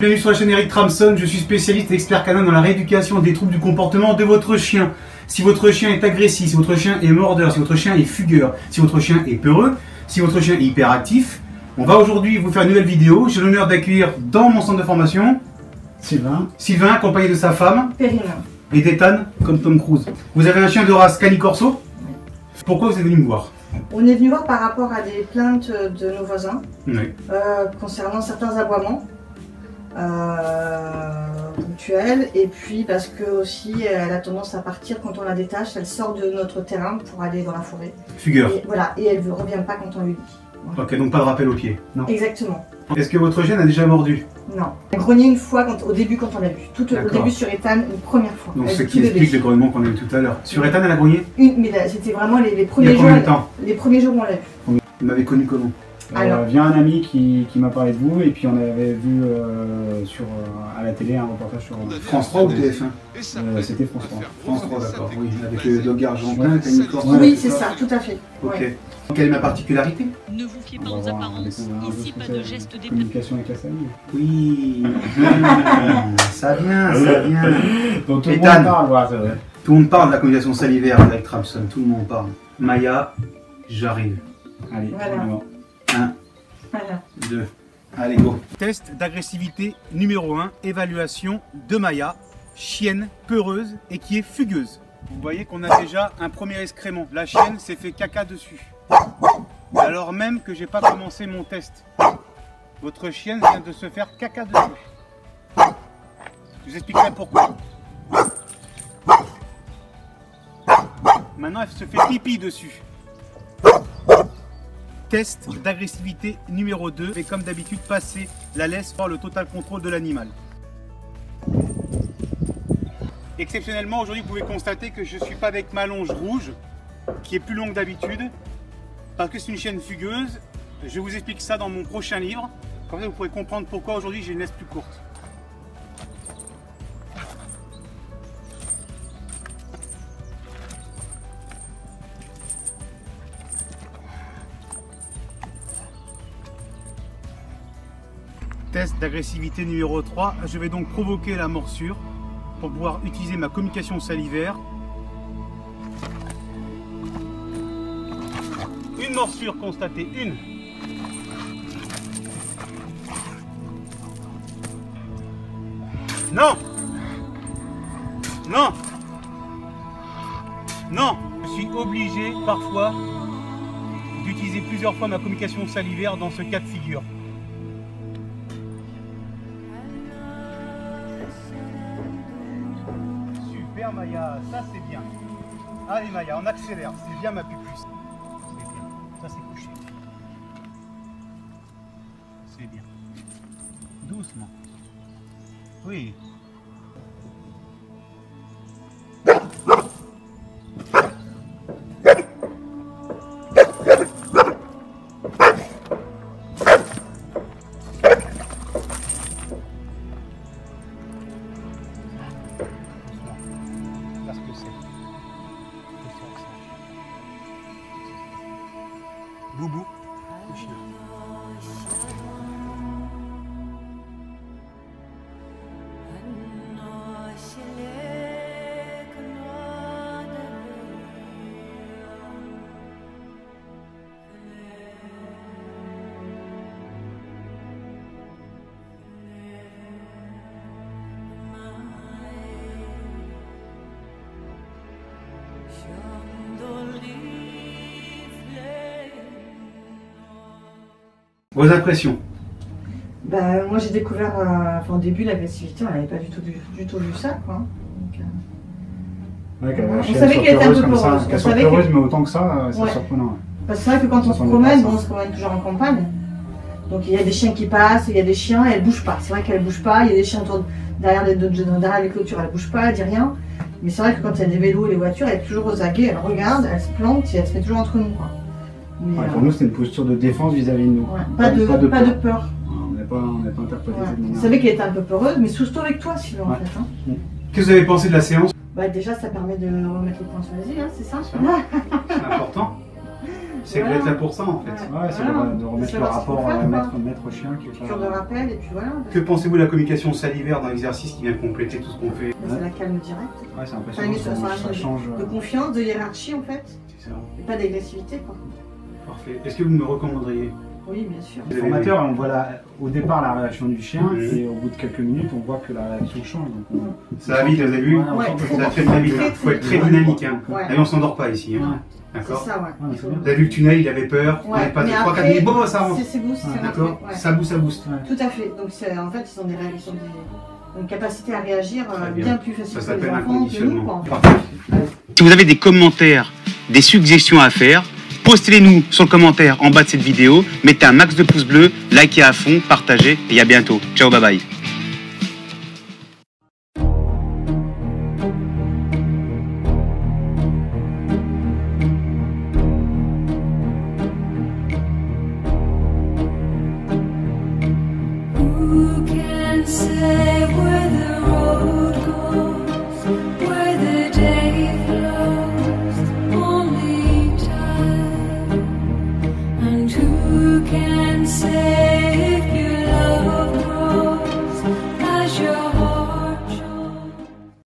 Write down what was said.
Bienvenue sur la chaîne Eric Tramson, je suis spécialiste et expert canin dans la rééducation des troubles du comportement de votre chien. Si votre chien est agressif, si votre chien est mordeur, si votre chien est fugueur, si votre chien est peureux, si votre chien est hyperactif, on va aujourd'hui vous faire une nouvelle vidéo. J'ai l'honneur d'accueillir dans mon centre de formation Sylvain accompagné de sa femme Perrine et d'Ethan comme Tom Cruise. Vous avez un chien de race Cane Corso. Pourquoi vous êtes venu me voir? On est venu voir par rapport à des plaintes de nos voisins Oui. Concernant certains aboiements ponctuels, et puis parce que aussi elle a tendance à partir quand on la détache, elle sort de notre terrain pour aller dans la forêt. Fugueur. Et, voilà, et elle ne revient pas quand on lui dit. Voilà. Ok, donc pas de rappel au pied. Non. Exactement. Est-ce que votre chien a déjà mordu? Non. Elle a grogné une fois au début quand on l'a vu. Tout au début sur Ethan, une première fois. Donc ce qui explique le grognement qu'on a eu tout à l'heure. Sur Ethan, elle a grogné? Mais c'était vraiment les premiers jours. Il y a combien de temps? Les premiers jours où on l'a vu. Vous m'avez connu comment? Via un ami qui m'a parlé de vous, et puis on avait vu à la télé un reportage sur France 3 ou TF1? C'était France 3. France 3, d'accord, oui, avec le dog argentin, Cane Corso. Oui, c'est ça, tout à fait. Ok. Ouais. Quelle est ma particularité? Ne vous fiez pas aux apparences, ici pas de gestes déplacés. Communication avec la famille. Oui. Ça vient, ça vient. Donc tout le Ethan. monde parle, ouais, c'est vrai. Tout le monde parle de la communication salivaire avec Tramson, tout le monde parle. Maya, j'arrive. Allez, Voilà. alors. 1, Voilà. 2, allez go. Test d'agressivité numéro 1, évaluation de Maya, chienne peureuse et qui est fugueuse. Vous voyez qu'on a déjà un premier excrément. La chienne s'est fait caca dessus. Alors même que j'ai pas commencé mon test. Votre chienne vient de se faire caca dessus. Je vous expliquerai pourquoi. Maintenant elle se fait pipi dessus. Test d'agressivité numéro 2, et comme d'habitude passer la laisse pour le total contrôle de l'animal. Exceptionnellement aujourd'hui vous pouvez constater que je ne suis pas avec ma longe rouge qui est plus longue d'habitude parce que c'est une chienne fugueuse. Je vous explique ça dans mon prochain livre, comme ça vous pourrez comprendre pourquoi aujourd'hui j'ai une laisse plus courte. Test d'agressivité numéro 3, je vais donc provoquer la morsure pour pouvoir utiliser ma communication salivaire. Une morsure constatée, une. Non. Non. Non. Je suis obligé parfois d'utiliser plusieurs fois ma communication salivaire dans ce cas de figure. Super Maya, ça c'est bien. Allez Maya, on accélère, c'est bien ma pupuce. C'est bien, ça c'est couché. C'est bien. Doucement. Oui. Parce que c'est. Boubou, le chien. Vos impressions? Bah, moi j'ai découvert, au début l'agressivité, on n'avait pas du tout vu ça, quoi. Donc, Ouais, on savait qu'elle était un peu peureuse. Qu'elle soit peureuse, mais autant que ça, c'est Ouais. surprenant. parce que c'est vrai que quand on se promène, bon, on se promène toujours en campagne. Donc il y a des chiens qui passent, il y a des chiens et elle bouge pas. C'est vrai qu'elle bouge pas, il y a des chiens derrière les clôtures, elle bouge pas, elle dit rien. Mais c'est vrai que quand il y a des vélos et les voitures, elle est toujours aux aguets, elle regarde, elle se plante et elle se met toujours entre nous, quoi. Mais, Ouais, pour nous, c'était une posture de défense vis-à-vis de nous. ouais, pas de peur. On n'est pas interprété Ouais. cette Vous manière. savez qu'elle était un peu peureuse, mais surtout avec toi, Sylvain, en Ouais. fait. Hein. Qu'est-ce que vous avez pensé de la séance? Bah, déjà, ça permet de remettre les points sur les i, hein, c'est ça? C'est important. C'est Voilà. être là pour ça en fait. Ouais. Ouais, c'est Voilà. de remettre C'est le savoir ce rapport qu'il faut faire, maître-chien qui est Cure de rappel, et puis voilà. Que pensez-vous de la communication salivaire dans l'exercice qui vient compléter tout ce qu'on fait? C'est la calme directe. Ouais, c'est Ça impressionnant, met ça change. de confiance, de hiérarchie en fait, C'est ça. et pas d'agressivité quoi. Parfait. Est-ce que vous me recommanderiez? Oui, bien sûr. Le formateur, on voit au départ la réaction du chien Mhm. et au bout de quelques minutes, on voit que la réaction change. Donc Ça va vite, vous avez vu? Ouais, on Ouais, sent que très Ça ça fait de la vie. Il faut être très dynamique. Hein. Ouais. Allez, on s'endort pas ici. Hein. Ouais. C'est D'accord? ça, ouais. Ouais, c'est bien. Vous avez vu le tunnel, il avait peur. On Ouais, est passé mais 3-4 après, minutes. Bon, ça rentre. c'est boost, Ouais, c'est D'accord? rentré, ouais. Ça booste. Ouais. Tout à fait. Donc en fait, ils ont une capacité à réagir Très bien. bien plus facile Ça que les s'appelle un enfants que nous. conditionnement. Quoi, en fait. Parfait. Si vous avez des commentaires, des suggestions à faire, postez-les-nous sur le commentaire en bas de cette vidéo, mettez un max de pouces bleus, likez à fond, partagez et à bientôt. Ciao, bye bye. Who can say where the road goes, where the day flows? Only time. And who can say